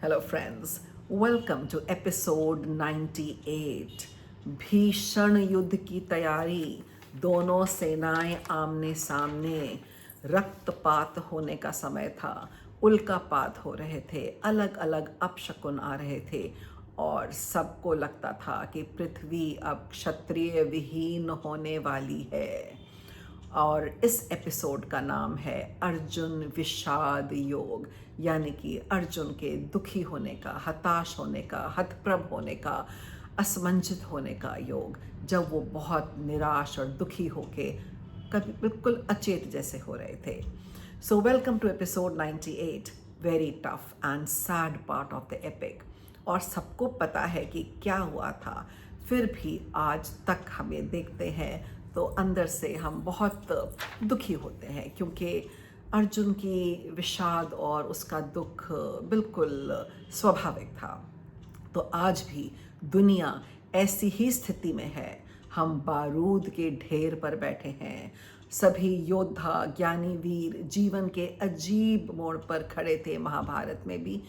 Hello, friends. Welcome to episode 98. भीषण युद्ध की तैयारी, दोनों सेनाएं आमने सामने, रक्तपात होने का समय था, उल्कापात हो रहे थे, अलग अलग अपशकुन आ रहे थे और सबको लगता था कि पृथ्वी अब क्षत्रिय विहीन होने वाली है। और इस एपिसोड का नाम है अर्जुन विषाद योग, यानी कि अर्जुन के दुखी होने का, हताश होने का, हतप्रभ होने का, असमंजित होने का योग, जब वो बहुत निराश और दुखी होके कभी बिल्कुल अचेत जैसे हो रहे थे। So welcome to episode 98, very tough and sad part of the epic. और सबको पता है कि क्या हुआ था, फिर भी आज तक हमें देखते हैं तो अंदर से हम बहुत दुखी होते हैं, क्योंकि अर्जुन की विषाद और उसका दुख बिल्कुल स्वाभाविक था। तो आज भी दुनिया ऐसी ही स्थिति में है। हम बारूद के ढेर पर बैठे हैं। सभी योद्धा, ज्ञानी वीर जीवन के अजीब मोड़ पर खड़े थे, महाभारत में भी।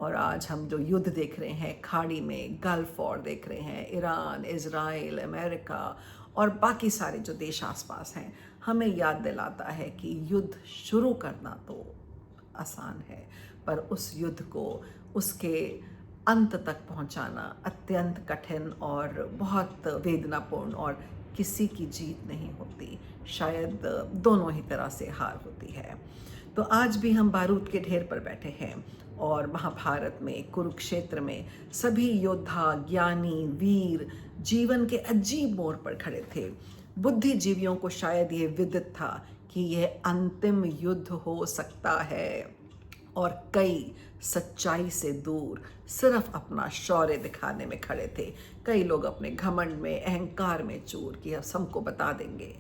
और आज हम जो युद्ध देख रहे हैं खाड़ी में, गल्फ वॉर देख रहे हैं, ईरान, इजराइल, अमेरिका और बाकी सारे जो देश आसपास हैं, हमें याद दिलाता है कि युद्ध शुरू करना तो आसान है, पर उस युद्ध को, उसके अंत तक पहुंचाना अत्यंत कठिन और बहुत वेदनापूर्ण, और किसी की जीत नहीं होती, शायद दोनों ही तरह से हार होती है। तो आज भी हम बारूद के ढेर पर बैठे हैं और महाभारत में, कुरुक्षेत्र में सभी योद्धा, ज्ञानी वीर जीवन के अजीब मोड़ पर खड़े थे। बुद्धिजीवियों को शायद ये विदित था कि यह अंतिम युद्ध हो सकता है, और कई सच्चाई से दूर सिर्फ अपना शौर्य दिखाने में खड़े थे। कई लोग अपने घमंड में, अहंकार में चूर कि अब सबको बता देंगे।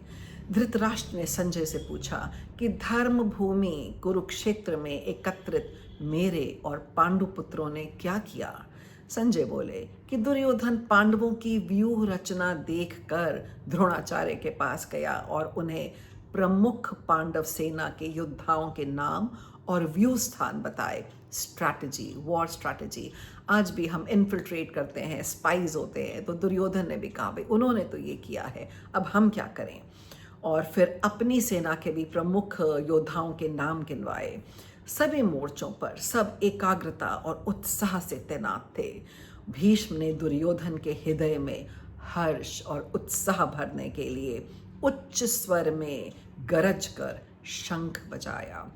धृतराष्ट्र ने संजय से पूछा कि धर्म भूमि कुरुक्षेत्र में एकत्रित मेरे और पांडु पुत्रों ने क्या किया। संजय बोले कि दुर्योधन पांडवों की व्यूह रचना देखकर द्रोणाचार्य के पास गया और उन्हें प्रमुख पांडव सेना के योद्धाओं के नाम और व्यू स्थान बताए। Strategy, war strategy. आज भी हम इन्फिल्ट्रेट करते हैं, स्पाइज होते हैं, तो दुर्योधन ने भी कहा भाई उन्होंने तो ये किया है, अब हम क्या करें। और फिर अपनी सेना के भी प्रमुख योद्धाओं के नाम गिनवाए। सभी मोर्चों पर सब एकाग्रता और उत्साह से तैनात थे। भीष्म ने दुर्योधन के हृदय में हर्ष और उत्साह भरने के लिए उच्च स्वर में गरज कर शंख बजाया।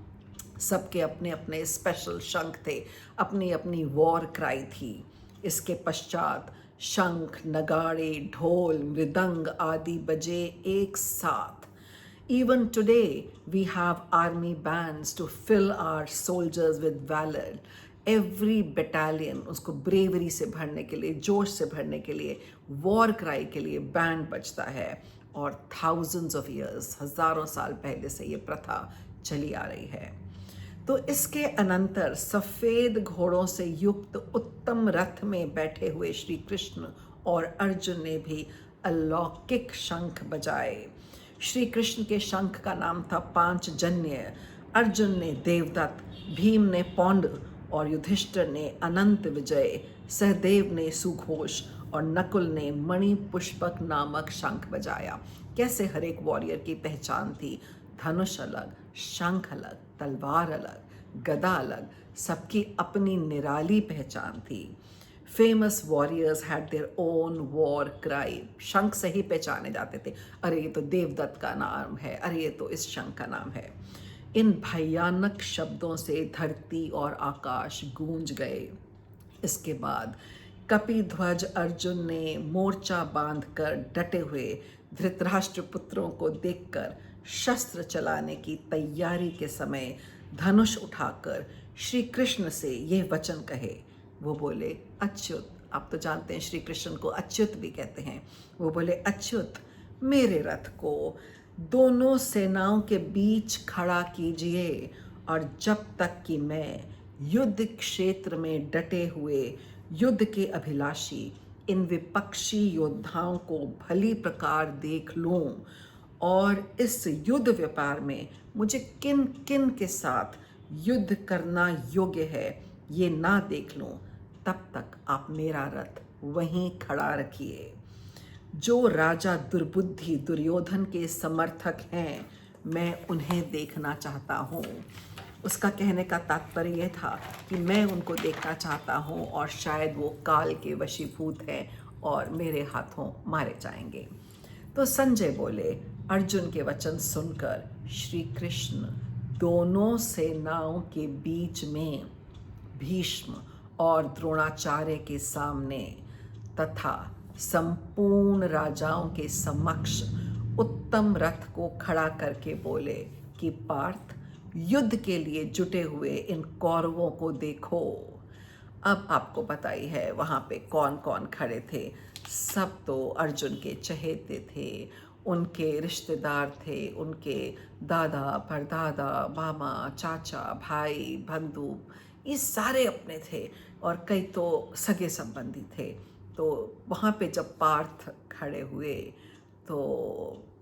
सबके अपने अपने स्पेशल शंख थे, अपनी अपनी वॉर क्राई थी। इसके पश्चात शंख, नगाड़े, ढोल, मृदंग आदि बजे एक साथ। Even today, we have army bands to fill our soldiers with valor. Every battalion उसको ब्रेवरी से भरने के लिए, जोश से भरने के लिए, वॉर क्राई के लिए बैंड बजता है। और thousands of years, हजारों साल पहले से ये प्रथा चली आ रही है। तो इसके अनंतर सफेद घोड़ों से युक्त उत्तम रथ में बैठे हुए श्री कृष्ण और अर्जुन ने भी अलौकिक शंख बजाए। श्री कृष्ण के शंख का नाम था पांचजन्य, अर्जुन ने देवदत्त, भीम ने पौंड और युधिष्ठिर ने अनंत विजय, सहदेव ने सुघोष और नकुल ने मणि पुष्पक नामक शंख बजाया। कैसे हर एक वॉरियर की पहचान थी, धनुष अलग, शंख अलग, तलवार अलग, गदा अलग, सबकी अपनी निराली पहचान थी। Famous warriors had their own war cry. शंख से ही पहचाने जाते थे, अरे ये तो देवदत्त का नाम है, अरे ये तो इस शंख का नाम है। इन भयानक शब्दों से धरती और आकाश गूंज गए। इसके बाद कपिध्वज अर्जुन ने मोर्चा बांधकर डटे हुए धृतराष्ट्र पुत्रों को देखकर शस्त्र चलाने की तैयारी के समय धनुष उठाकर श्री कृष्ण से ये वचन कहे। वो बोले अच्युत, आप तो जानते हैं श्री कृष्ण को अच्युत भी कहते हैं। वो बोले अच्युत, मेरे रथ को दोनों सेनाओं के बीच खड़ा कीजिए, और जब तक कि मैं युद्ध क्षेत्र में डटे हुए युद्ध के अभिलाषी इन विपक्षी योद्धाओं को भली प्रकार देख लूं, और इस युद्ध व्यापार में मुझे किन किन के साथ युद्ध करना योग्य है, ये ना देख लूं, तब तक आप मेरा रथ वहीं खड़ा रखिए। जो राजा दुर्बुद्धि दुर्योधन के समर्थक हैं, मैं उन्हें देखना चाहता हूँ। उसका कहने का तात्पर्य यह था कि मैं उनको देखना चाहता हूँ और शायद वो काल के वशीभूत हैं और मेरे हाथों मारे जाएंगे। तो संजय बोले, अर्जुन के वचन सुनकर श्री कृष्ण दोनों सेनाओं के बीच में भीष्म और द्रोणाचार्य के सामने तथा संपूर्ण राजाओं के समक्ष उत्तम रथ को खड़ा करके बोले कि पार्थ, युद्ध के लिए जुटे हुए इन कौरवों को देखो। अब आपको पता ही है वहाँ पे कौन कौन खड़े थे। सब तो अर्जुन के चहेते थे, उनके रिश्तेदार थे, उनके दादा परदादा मामा चाचा भाई बंधु, ये सारे अपने थे और कई तो सगे संबंधी थे। तो वहाँ पे जब पार्थ खड़े हुए तो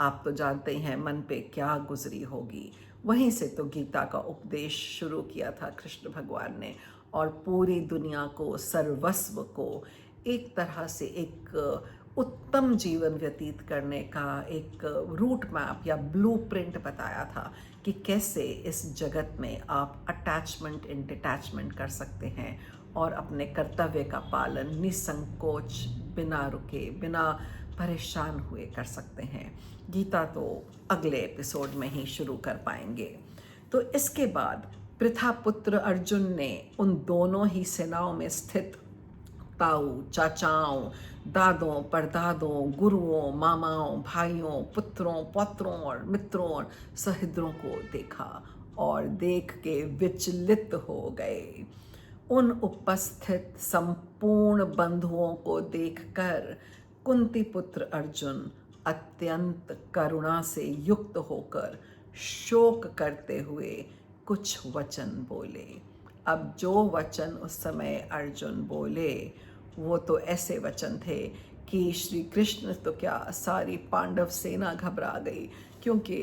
आप तो जानते ही हैं मन पे क्या गुजरी होगी। वहीं से तो गीता का उपदेश शुरू किया था कृष्ण भगवान ने और पूरी दुनिया को, सर्वस्व को एक तरह से एक उत्तम जीवन व्यतीत करने का एक रूट मैप या ब्लूप्रिंट बताया था कि कैसे इस जगत में आप अटैचमेंट इन डिटैचमेंट कर सकते हैं और अपने कर्तव्य का पालन निसंकोच, बिना रुके, बिना परेशान हुए कर सकते हैं। गीता तो अगले एपिसोड में ही शुरू कर पाएंगे। तो इसके बाद पृथापुत्र अर्जुन ने उन दोनों ही सेनाओं में स्थित ताऊ, चाचाओं, दादों, परदादों, गुरुओं, मामाओं, भाइयों, पुत्रों, पौत्रों और मित्रों और सहिद्रों को देखा और देख के विचलित हो गए। उन उपस्थित संपूर्ण बंधुओं को देखकर कुंती पुत्र अर्जुन अत्यंत करुणा से युक्त होकर शोक करते हुए कुछ वचन बोले। अब जो वचन उस समय अर्जुन बोले वो तो ऐसे वचन थे कि श्री कृष्ण तो क्या, सारी पांडव सेना घबरा गई, क्योंकि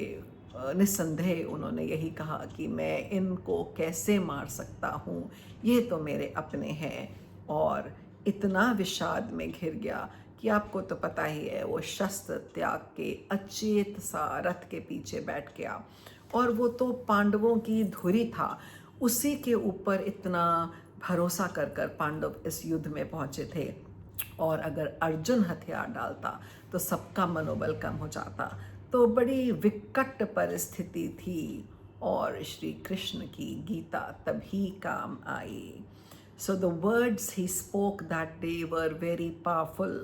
निस्संदेह उन्होंने यही कहा कि मैं इनको कैसे मार सकता हूँ, ये तो मेरे अपने हैं। और इतना विषाद में घिर गया कि आपको तो पता ही है, वो शस्त्र त्याग के अचेत सा रथ के पीछे बैठ गया और वो तो पांडवों की धुरी था, उसी के ऊपर इतना भरोसा कर कर पांडव इस युद्ध में पहुंचे थे। और अगर अर्जुन हथियार डालता तो सबका मनोबल कम हो जाता। तो बड़ी विकट परिस्थिति थी और श्री कृष्ण की गीता तभी काम आई। So the words he spoke that day were very powerful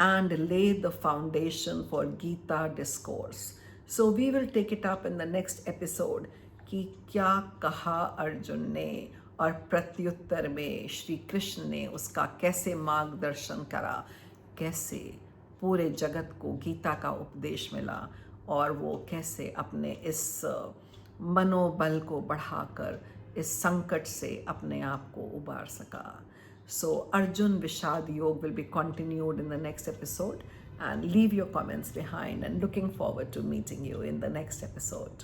and laid the foundation for Gita discourse. So we will take it up in the next episode कि क्या कहा अर्जुन ने और प्रत्युत्तर में श्री कृष्ण ने उसका कैसे मार्गदर्शन करा, कैसे पूरे जगत को गीता का उपदेश मिला और वो कैसे अपने इस मनोबल को बढ़ाकर इस संकट से अपने आप को उबार सका। सो अर्जुन विषाद योग will be continued in the next episode and leave your comments behind and looking forward to meeting you in the next episode.